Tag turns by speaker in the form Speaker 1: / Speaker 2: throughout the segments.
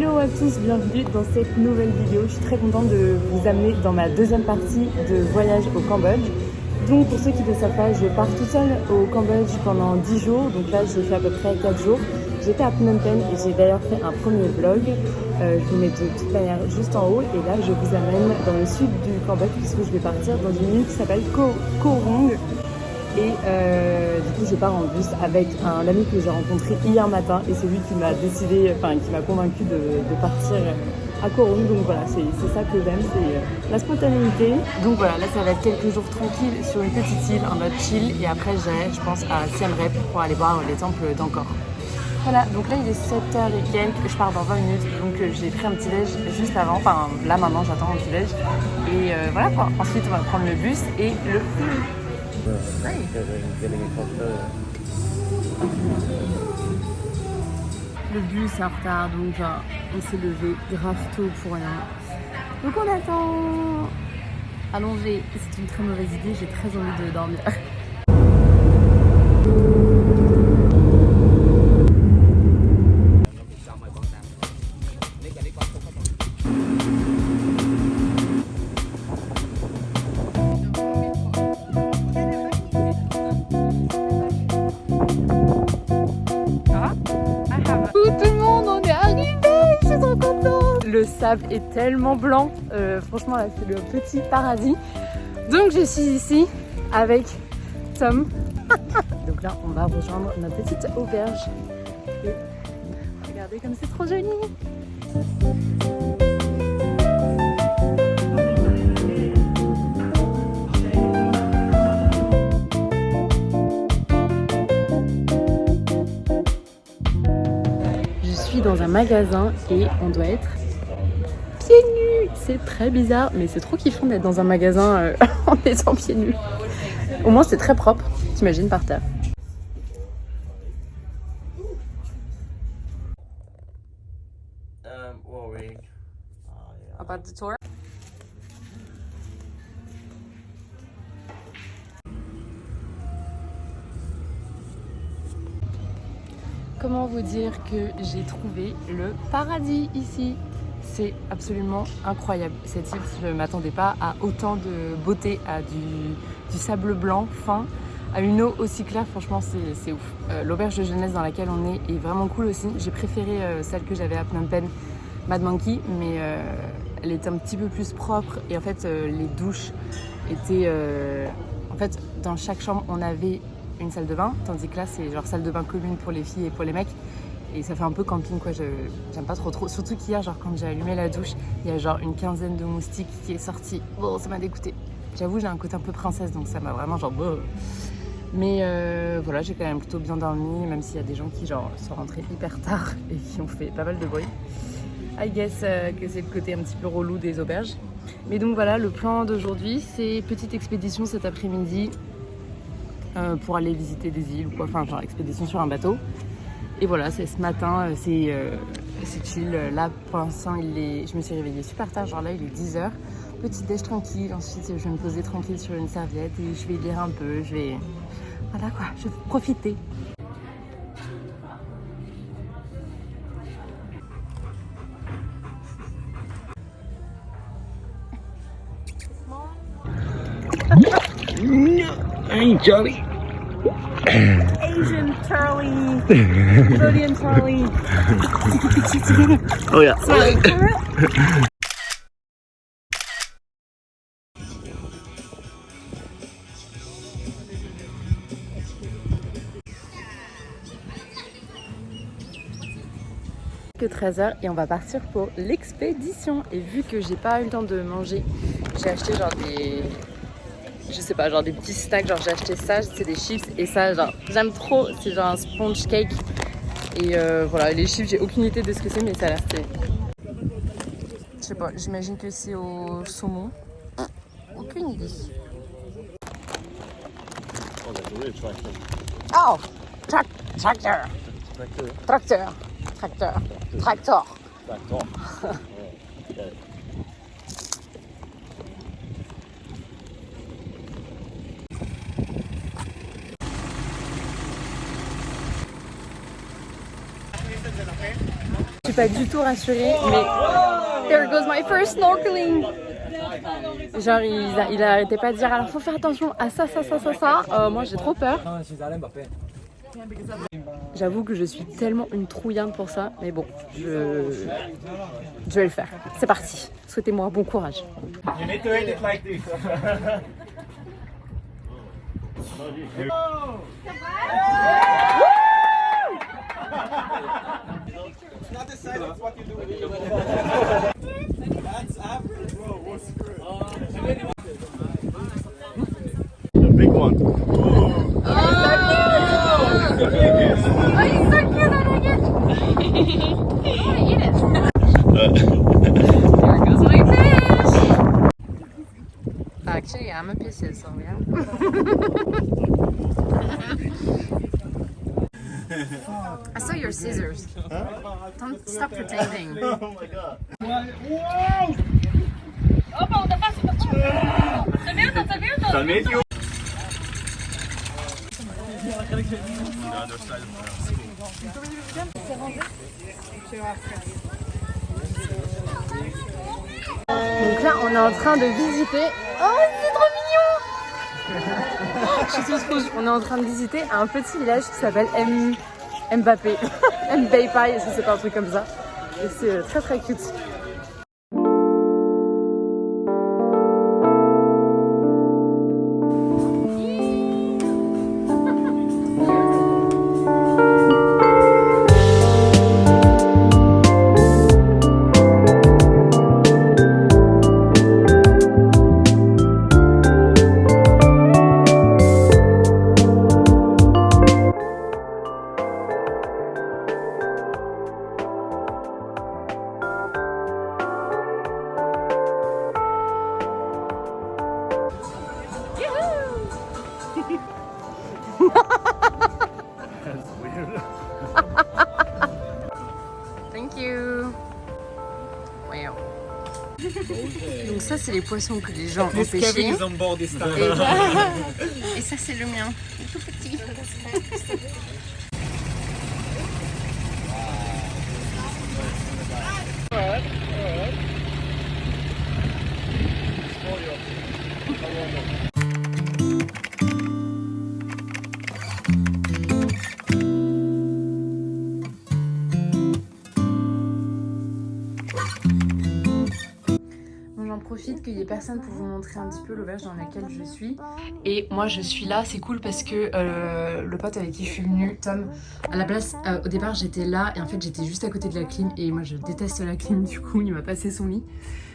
Speaker 1: Hello à tous, bienvenue dans cette nouvelle vidéo. Je suis très contente de vous amener dans ma deuxième partie de voyage au Cambodge. Donc pour ceux qui ne le savent pas, je pars toute seule au Cambodge pendant 10 jours. Donc là j'ai fait à peu près 4 jours. J'étais à Phnom Penh et j'ai d'ailleurs fait un premier vlog. Je vous mets de toute manière juste en haut. Et là je vous amène dans le sud du Cambodge puisque je vais partir dans une île qui s'appelle Koh Rong. Et du coup je pars en bus avec un ami que j'ai rencontré hier matin et c'est lui qui m'a décidé, qui m'a convaincu de partir à Koh Rong. Donc voilà, c'est ça que j'aime, c'est la spontanéité. Donc voilà, là ça va être quelques jours tranquilles sur une petite île en mode chill et après j'irai je pense à Siem Reap pour aller voir les temples d'Angkor. Voilà, donc là il est 7h et quelques, je pars dans 20 minutes, donc j'ai pris un petit déj juste avant, enfin là maintenant j'attends un petit déj. Et voilà quoi, ensuite on va prendre le bus et le film. Le bus est en retard, donc on s'est levé grave tôt pour rien. Donc on attend. Allongé, c'est une très mauvaise idée, j'ai très envie de dormir. Tout le monde, on est arrivé, je suis trop contente. Le sable est tellement blanc, franchement là c'est le petit paradis. Donc je suis ici avec Tom. Donc là on va rejoindre notre petite auberge. Et regardez comme c'est trop joli. Dans un magasin et on doit être pieds nus. C'est très bizarre mais c'est trop kiffant d'être dans un magasin en étant pieds nus. Au moins c'est très propre, t'imagines par terre. About the tour? Comment vous dire que j'ai trouvé le paradis ici? C'est absolument incroyable. Cette île, je ne m'attendais pas à autant de beauté, à du sable blanc fin, à une eau aussi claire. Franchement, c'est ouf. L'auberge de jeunesse dans laquelle on est vraiment cool aussi. J'ai préféré celle que j'avais à Phnom Penh, Mad Monkey, mais elle était un petit peu plus propre. Et en fait, les douches étaient... En fait, dans chaque chambre, on avait une salle de bain, tandis que là c'est genre salle de bain commune pour les filles et pour les mecs et ça fait un peu camping quoi, j'aime pas trop, surtout qu'hier genre quand j'ai allumé la douche il y a genre une quinzaine de moustiques qui est sortie, bon ça m'a dégoûté, j'avoue j'ai un côté un peu princesse donc ça m'a vraiment genre bon. Mais voilà, j'ai quand même plutôt bien dormi même s'il y a des gens qui genre sont rentrés hyper tard et qui ont fait pas mal de bruit. I guess que c'est le côté un petit peu relou des auberges, mais donc voilà le plan d'aujourd'hui, c'est petite expédition cet après-midi pour aller visiter des îles ou quoi, enfin genre expédition sur un bateau. Et voilà, c'est ce matin, c'est chill. Là pour l'instant je me suis réveillée super tard, genre là il est 10h. Petit déj tranquille, ensuite je vais me poser tranquille sur une serviette et je vais lire un peu, voilà quoi, je vais profiter.
Speaker 2: Hey, Johnny.
Speaker 1: Asian Charlie, Cambodian Charlie.
Speaker 2: Oh yeah.
Speaker 1: Que 13h et on va partir pour l'expédition. Et vu que j'ai pas eu le temps de manger, j'ai acheté genre des... Je sais pas, genre des petits snacks, genre j'ai acheté ça, c'est des chips et ça genre j'aime trop, c'est genre un sponge cake et voilà, les chips j'ai aucune idée de ce que c'est mais ça a l'air stylé. Je sais pas, j'imagine que c'est au saumon, aucune idée. Oh, tracteur. Je suis pas du tout rassurée, mais there goes my first snorkeling. Genre il arrêtait pas de dire alors faut faire attention à ça. Moi j'ai trop peur. J'avoue que je suis tellement une trouillarde pour ça, mais bon, je vais le faire. C'est parti. Souhaitez-moi bon courage.
Speaker 2: You need to hit it like this. It's not the size, it's what you do with it. That's average, bro. What's good? The big one. Oh,
Speaker 1: he's so cute, I like it. I want to eat it. There goes my fish. Actually, I'm a pisces, so yeah. I saw your scissors. Don't stop pretending.
Speaker 2: Oh my god.
Speaker 3: Wow! Opa, udah pas. Samir tuh.
Speaker 1: Donc là, on est en train de visiter. Oh, c'est trop mignon! Je suis toute rouge. On est en train de visiter un petit village qui s'appelle Mbappé. Mbappé, je sais pas, un truc comme ça. Et c'est très très cute. Thank you. Wow. Donc ça c'est les poissons que les gens ont pêchés. Et ça c'est le mien, il est tout petit. J'en profite qu'il n'y ait personne pour vous montrer un petit peu l'auberge dans laquelle je suis. Et moi je suis là, c'est cool parce que le pote avec qui je suis venue, Tom, à la place, au départ j'étais là et en fait j'étais juste à côté de la clim et moi je déteste la clim, du coup il m'a passé son lit.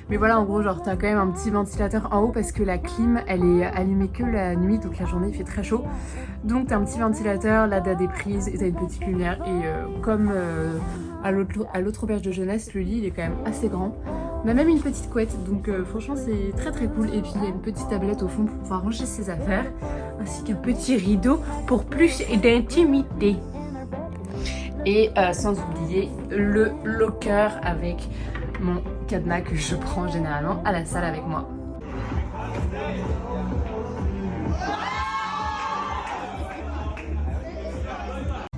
Speaker 1: Mais voilà, en gros genre t'as quand même un petit ventilateur en haut parce que la clim elle est allumée que la nuit, donc la journée il fait très chaud. Donc t'as un petit ventilateur, là t'as des prises et t'as une petite lumière et comme à l'autre auberge de jeunesse, le lit il est quand même assez grand. On a même une petite couette, donc franchement c'est très très cool. Et puis il y a une petite tablette au fond pour pouvoir ranger ses affaires, ainsi qu'un petit rideau pour plus d'intimité. Et sans oublier le locker avec mon cadenas que je prends généralement à la salle avec moi.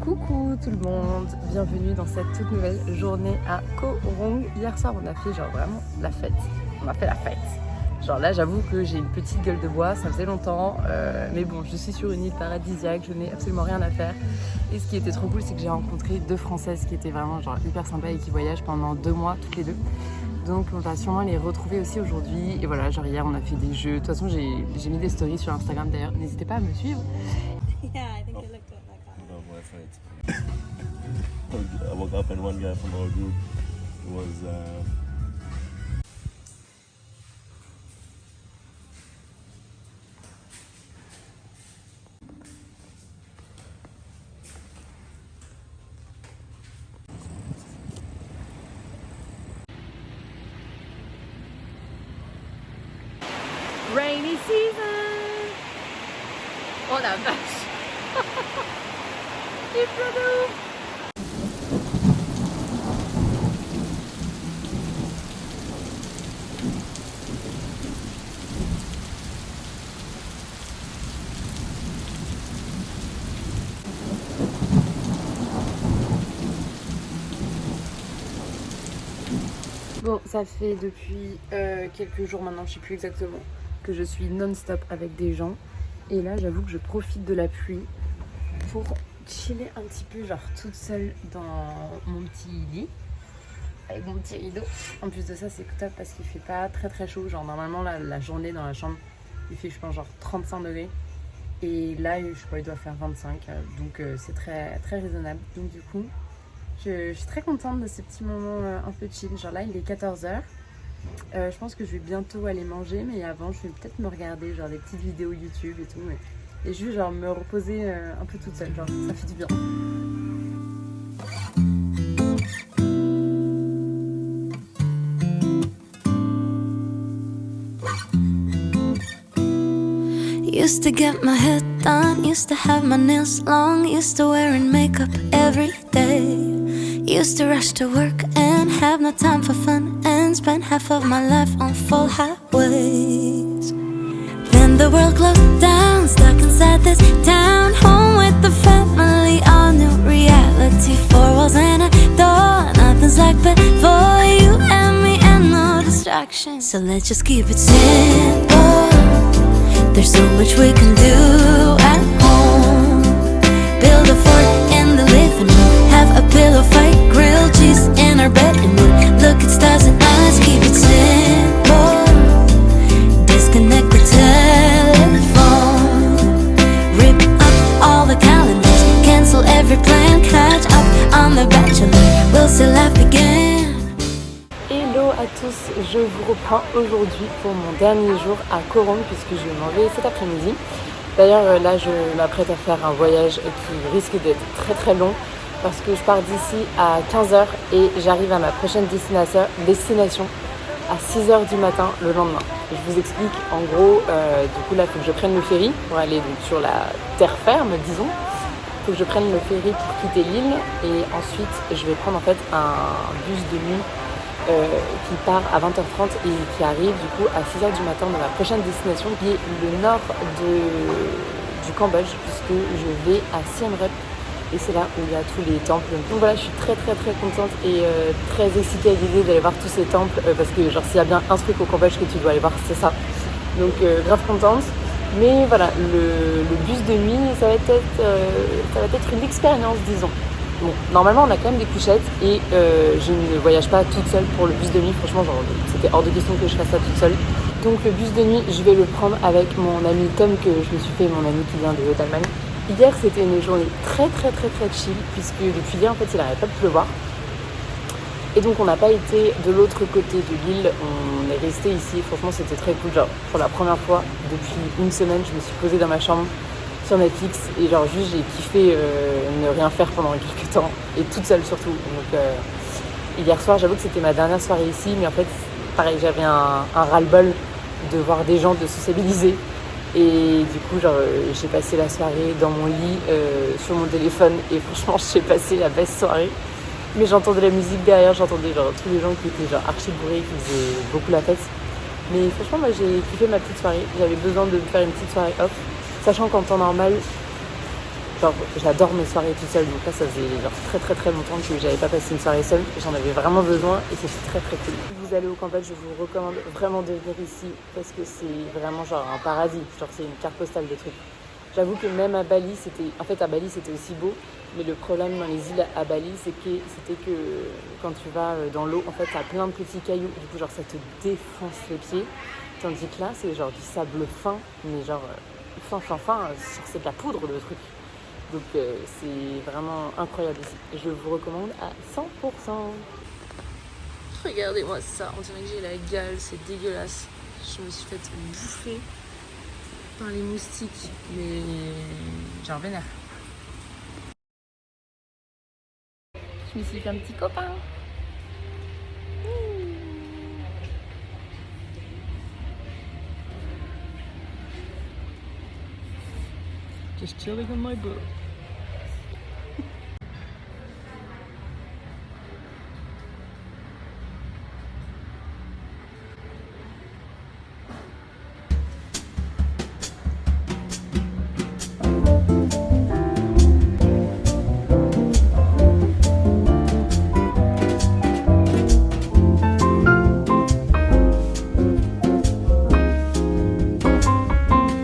Speaker 1: Coucou tout le monde, bienvenue dans cette toute nouvelle journée à Koh Rong. Hier soir on a fait genre vraiment la fête, on a fait la fête. Genre là j'avoue que j'ai une petite gueule de bois, ça faisait longtemps, mais bon je suis sur une île paradisiaque, je n'ai absolument rien à faire. Et ce qui était trop cool c'est que j'ai rencontré deux Françaises qui étaient vraiment genre hyper sympas et qui voyagent pendant 2 mois toutes les deux. Donc on va sûrement les retrouver aussi aujourd'hui. Et voilà, genre hier on a fait des jeux, de toute façon j'ai mis des stories sur Instagram d'ailleurs, n'hésitez pas à me suivre.
Speaker 2: I woke up and one guy from our group was
Speaker 1: Rainy season. Oh la vache. Il pleut de ouf. Bon, ça fait depuis quelques jours maintenant, je sais plus exactement, que je suis non-stop avec des gens. Et là, j'avoue que je profite de la pluie pour chiller un petit peu, genre toute seule dans mon petit lit, avec mon petit rideau. En plus de ça, c'est top parce qu'il fait pas très très chaud. Genre normalement, la journée dans la chambre, il fait je pense genre 35 degrés. Et là, je sais pas, il doit faire 25. Donc c'est très, très raisonnable. Donc du coup, je suis très contente de ce petit moment un peu chill. Genre là, il est 14h. Je pense que je vais bientôt aller manger, mais avant, je vais peut-être me regarder genre des petites vidéos YouTube et tout. Et juste genre me reposer un peu toute seule. Genre, ça fait du bien.
Speaker 4: Used to get my hair done, used to have my nails long, used to wearing makeup every day. Used to rush to work and have no time for fun, and spend half of my life on full highways. Then the world closed down, stuck inside this town, home with the family, all new reality. Four walls and a door, nothing's like before, you and me and no distractions. So let's just keep it simple. There's so much we can do at home. Build a fort in the living room, have a pillow fight, grilled cheese in our bed, and we'll look at stars and eyes. Keep it simple. Disconnect the telephone, rip up all the calendars, cancel every plan, catch up on The Bachelor. We'll still laugh again.
Speaker 1: Hello à tous, je vous reprends aujourd'hui pour mon dernier jour à Corogne puisque je vais m'en vais cet après-midi. D'ailleurs là je m'apprête à faire un voyage qui risque d'être très très long parce que je pars d'ici à 15h et j'arrive à ma prochaine destination à 6h du matin le lendemain. Je vous explique en gros, du coup là il faut que je prenne le ferry pour aller donc, sur la terre ferme disons. Il faut que je prenne le ferry pour quitter l'île et ensuite je vais prendre en fait un bus de nuit qui part à 20h30 et qui arrive du coup à 6h du matin dans ma prochaine destination qui est le nord du Cambodge puisque je vais à Siem Reap et c'est là où il y a tous les temples. Donc voilà, je suis très très très contente et très excitée à l'idée d'aller voir tous ces temples parce que genre s'il y a bien un truc au Cambodge que tu dois aller voir c'est ça. Donc grave contente. Mais voilà, le bus de nuit ça va être une expérience disons. Bon, normalement on a quand même des couchettes et je ne voyage pas toute seule pour le bus de nuit, franchement genre, c'était hors de question que je fasse ça toute seule. Donc le bus de nuit je vais le prendre avec mon ami Tom que je me suis fait, mon ami qui vient de Haute-Allemagne. Hier c'était une journée très très très très chill puisque depuis hier en fait il n'arrête pas de pleuvoir. Et donc on n'a pas été de l'autre côté de l'île, on est resté ici, franchement c'était très cool. Genre pour la première fois depuis une semaine je me suis posée dans ma chambre sur Netflix et genre juste j'ai kiffé ne rien faire pendant quelques temps et toute seule surtout. Donc hier soir j'avoue que c'était ma dernière soirée ici mais en fait pareil j'avais un ras-le-bol de voir des gens, de sociabiliser et du coup genre j'ai passé la soirée dans mon lit sur mon téléphone et franchement j'ai passé la best soirée. Mais j'entendais la musique derrière, j'entendais genre tous les gens qui étaient genre archi bourrés, qui faisaient beaucoup la fête. Mais franchement moi j'ai kiffé ma petite soirée, j'avais besoin de me faire une petite soirée off. Sachant qu'en temps normal, genre, j'adore mes soirées toute seule, donc là ça faisait genre très très très longtemps que j'avais pas passé une soirée seule, j'en avais vraiment besoin et c'était très très cool. Si vous allez au Cambodge, je vous recommande vraiment de venir ici parce que c'est vraiment genre un paradis, genre c'est une carte postale de trucs. J'avoue que même à Bali, à Bali c'était aussi beau, mais le problème dans les îles à Bali c'était que quand tu vas dans l'eau, en fait t'as plein de petits cailloux, du coup genre ça te défonce les pieds, tandis que là c'est genre du sable fin, mais genre... Enfin, c'est de la poudre le truc. Donc c'est vraiment incroyable ici. Je vous recommande à 100%. Regardez-moi ça, on dirait que j'ai la gale, c'est dégueulasse. Je me suis fait bouffer par les moustiques, mais j'en vénère. Je me suis fait un petit copain. Just chilling on my boat.